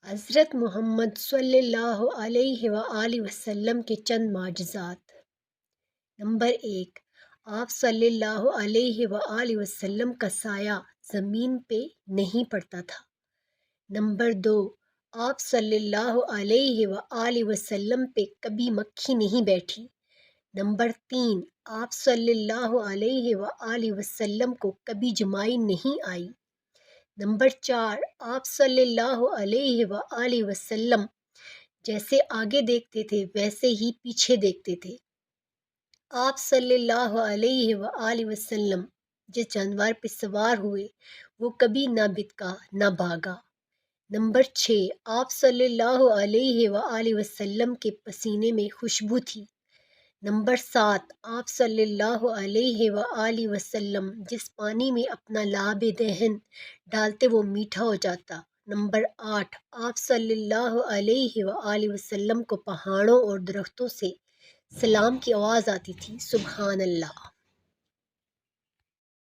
حضرت محمد صلی اللہ علیہ وآلہ وسلم کے چند معجزات۔ نمبر 1، آپ صلی اللہ علیہ وآلہ وسلم کا سایہ زمین پہ نہیں پڑتا تھا۔ نمبر 2، آپ صلی اللہ علیہ وآلہ وسلم پہ کبھی مکھی نہیں بیٹھی۔ نمبر 3، آپ صلی اللہ علیہ وآلہ وسلم کو کبھی جمائی نہیں آئی۔ نمبر 4، آپ صلی اللہ علیہ وآلہ وسلم جیسے آگے دیکھتے تھے ویسے ہی پیچھے دیکھتے تھے۔ آپ صلی اللہ علیہ وآلہ وسلم جس جانور پہ سوار ہوئے وہ کبھی نہ بتکا نہ بھاگا۔ نمبر 6، آپ صلی اللہ علیہ وآلہ وسلم کے پسینے میں خوشبو تھی۔ نمبر 7، آپ صلی اللہ علیہ وآلہ وسلم جس پانی میں اپنا لعاب دہن ڈالتے وہ میٹھا ہو جاتا۔ نمبر 8، آپ صلی اللہ علیہ وآلہ وسلم کو پہاڑوں اور درختوں سے سلام کی آواز آتی تھی۔ سبحان اللہ۔